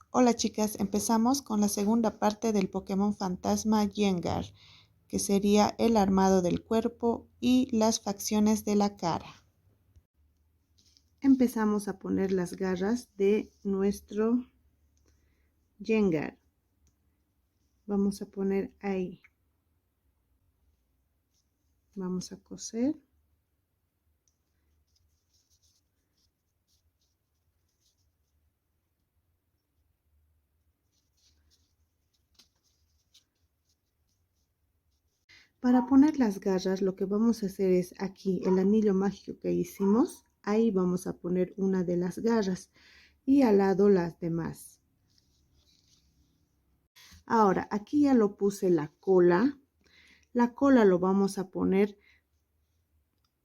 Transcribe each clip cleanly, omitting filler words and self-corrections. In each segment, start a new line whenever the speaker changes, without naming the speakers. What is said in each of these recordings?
Hola chicas, empezamos con la segunda parte del Pokémon Fantasma Gengar, que sería el armado del cuerpo y las facciones de la cara. Empezamos a poner las garras de nuestro Gengar. Vamos a poner ahí. Vamos a coser. Para poner las garras, lo que vamos a hacer es aquí, el anillo mágico que hicimos, ahí vamos a poner una de las garras y al lado las demás. Ahora, aquí ya lo puse la cola. La cola lo vamos a poner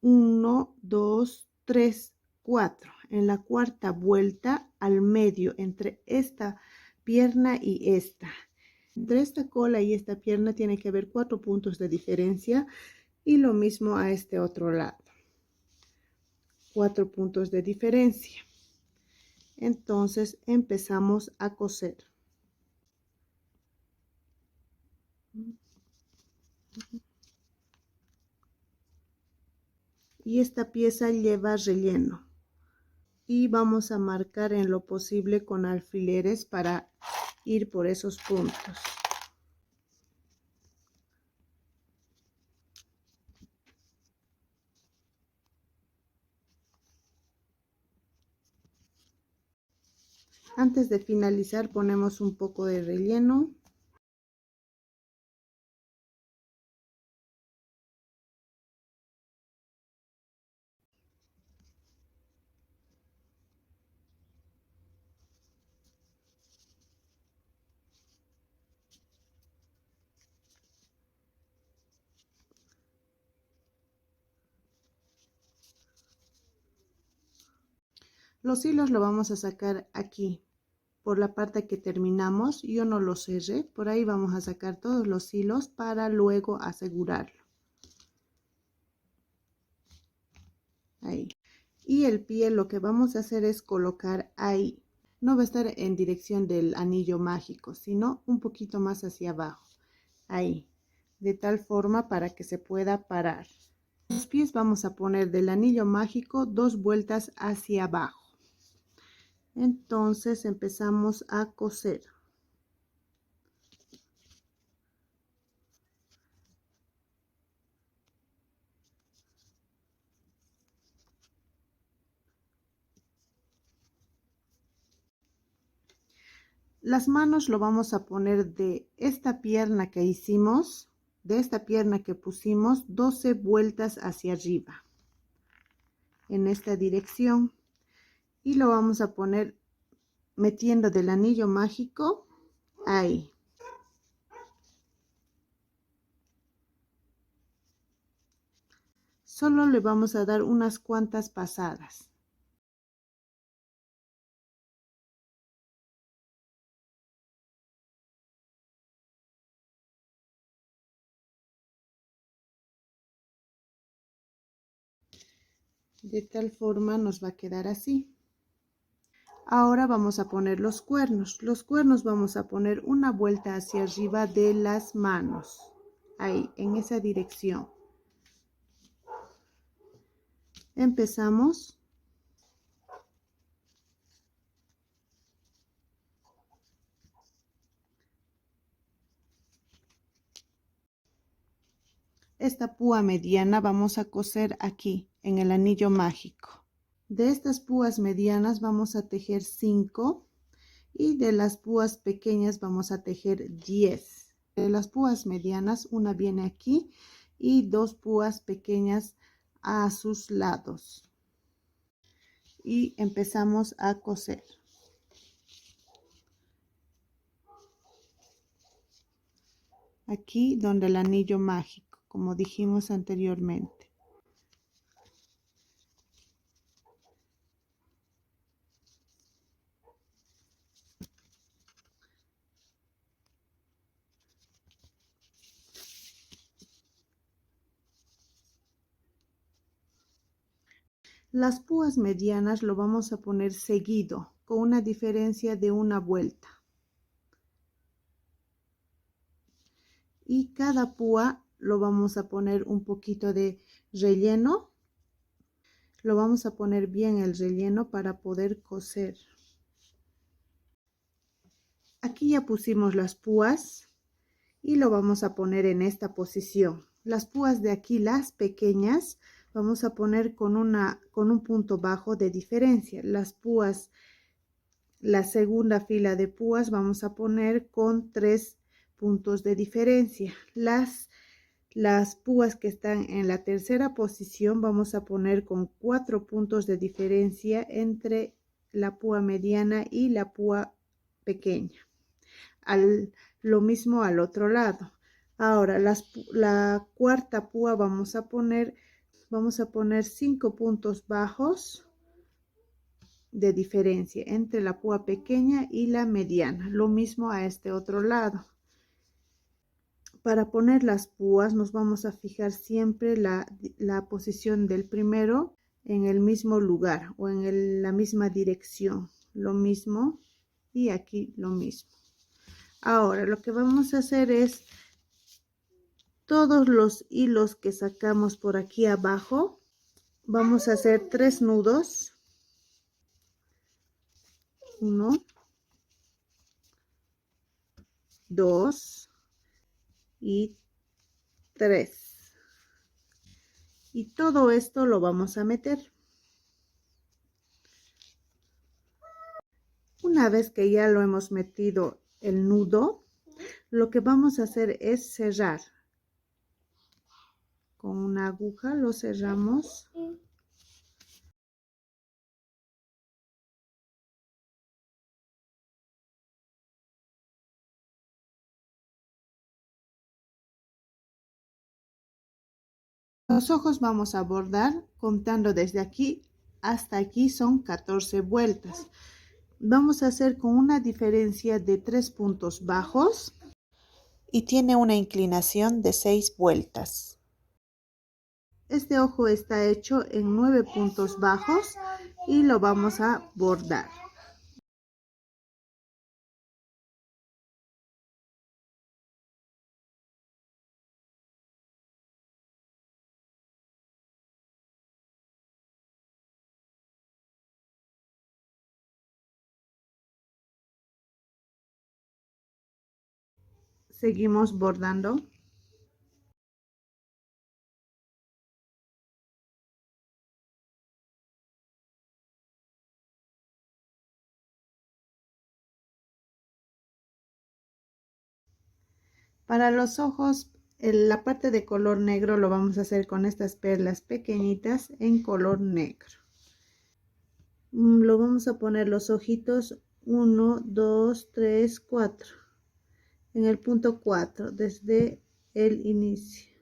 1, 2, 3, 4. En la cuarta vuelta al medio, entre esta pierna y esta. Entre esta cola y esta pierna tiene que haber 4 puntos de diferencia y lo mismo a este otro lado. 4 puntos de diferencia. Entonces empezamos a coser. Y esta pieza lleva relleno. Y vamos a marcar en lo posible con alfileres para ir por esos puntos. Antes de finalizar ponemos un poco de relleno. Los hilos lo vamos a sacar aquí, por la parte que terminamos. Yo no lo cerré, por ahí vamos a sacar todos los hilos para luego asegurarlo. Ahí. Y el pie lo que vamos a hacer es colocar ahí. No va a estar en dirección del anillo mágico, sino un poquito más hacia abajo. Ahí. De tal forma para que se pueda parar. Los pies vamos a poner del anillo mágico 2 vueltas hacia abajo. Entonces empezamos a coser. Las manos lo vamos a poner de esta pierna que hicimos, de esta pierna que pusimos 12 vueltas hacia arriba, en esta dirección. Y lo vamos a poner metiendo del anillo mágico ahí. Solo le vamos a dar unas cuantas pasadas. De tal forma nos va a quedar así. Ahora vamos a poner los cuernos. Los cuernos vamos a poner una vuelta hacia arriba de las manos. Ahí, en esa dirección. Empezamos. Esta púa mediana vamos a coser aquí, en el anillo mágico. De estas púas medianas vamos a tejer 5 y de las púas pequeñas vamos a tejer 10. De las púas medianas, una viene aquí y 2 púas pequeñas a sus lados. Y empezamos a coser. Aquí donde el anillo mágico, como dijimos anteriormente. Las púas medianas lo vamos a poner seguido, con una diferencia de una vuelta. Y cada púa lo vamos a poner un poquito de relleno. Lo vamos a poner bien el relleno para poder coser. Aquí ya pusimos las púas y lo vamos a poner en esta posición. Las púas de aquí, las pequeñas, vamos a poner con un punto bajo de diferencia. Las púas, la segunda fila de púas vamos a poner con 3 puntos de diferencia. Las púas que están en la tercera posición vamos a poner con 4 puntos de diferencia entre la púa mediana y la púa pequeña. Lo mismo al otro lado. Ahora la cuarta púa vamos a poner 5 puntos bajos de diferencia entre la púa pequeña y la mediana. Lo mismo a este otro lado. Para poner las púas nos vamos a fijar siempre la posición del primero en el mismo lugar o en la misma dirección. Lo mismo y aquí lo mismo. Ahora lo que vamos a hacer es todos los hilos que sacamos por aquí abajo. Vamos a hacer 3 nudos. 1, 2 y 3. Y todo esto lo vamos a meter. Una vez que ya lo hemos metido el nudo, lo que vamos a hacer es cerrar. Con una aguja lo cerramos. Los ojos vamos a bordar contando desde aquí hasta aquí, son 14 vueltas. Vamos a hacer con una diferencia de 3 puntos bajos y tiene una inclinación de 6 vueltas. Este ojo está hecho en 9 puntos bajos y lo vamos a bordar. Seguimos bordando. Para los ojos, la parte de color negro lo vamos a hacer con estas perlas pequeñitas en color negro. Lo vamos a poner los ojitos 1, 2, 3, 4. En el punto 4 desde el inicio.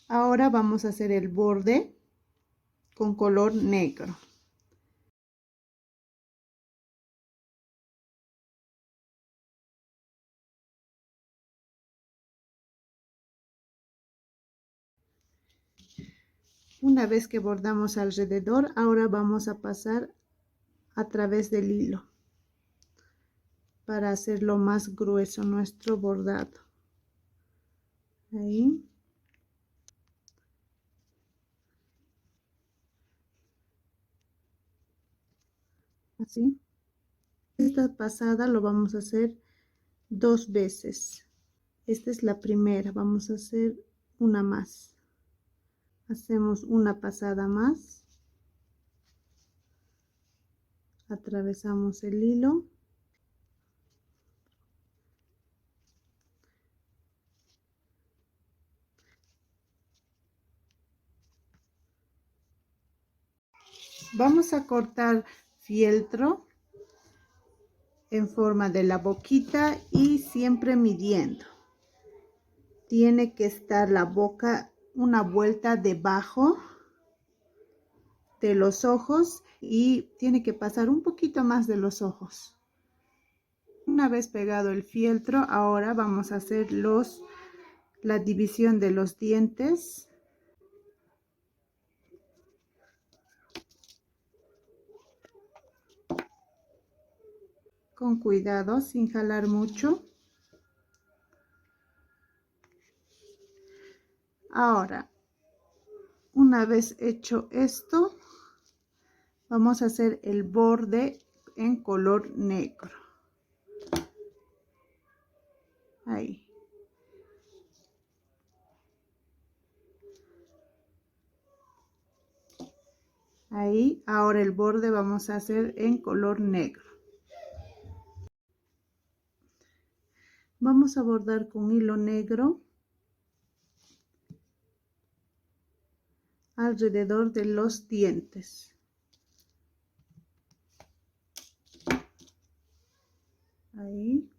Ahora vamos a hacer el borde con color negro. Una vez que bordamos alrededor, ahora vamos a pasar a través del hilo para hacerlo más grueso nuestro bordado. Ahí. Así. Esta pasada lo vamos a hacer 2 veces. Esta es la primera, vamos a hacer una más. Hacemos una pasada más. Atravesamos el hilo. Vamos a cortar fieltro en forma de la boquita y siempre midiendo. Tiene que estar la boca una vuelta debajo de los ojos y tiene que pasar un poquito más de los ojos. Una vez pegado el fieltro, ahora vamos a hacer la división de los dientes. Con cuidado, sin jalar mucho. Ahora, una vez hecho esto, vamos a hacer el borde en color negro. Ahí. Ahí, ahora el borde vamos a hacer en color negro. Vamos a bordar con hilo negro alrededor de los dientes. Ahí.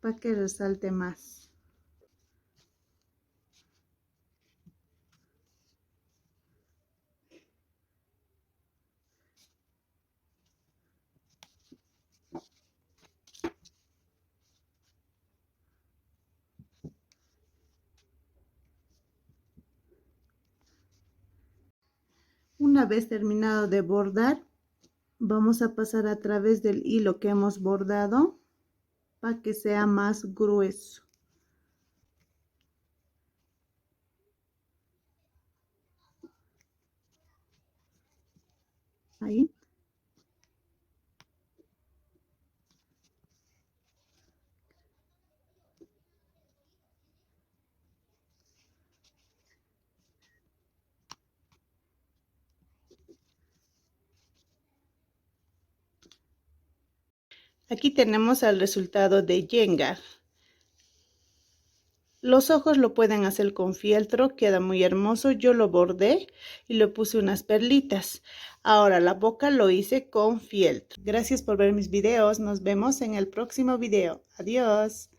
Para que resalte más. Una vez terminado de bordar, vamos a pasar a través del hilo que hemos bordado para que sea más grueso. Ahí. Aquí tenemos el resultado de Jenga. Los ojos lo pueden hacer con fieltro, queda muy hermoso. Yo lo bordé y le puse unas perlitas. Ahora la boca lo hice con fieltro. Gracias por ver mis videos. Nos vemos en el próximo video. Adiós.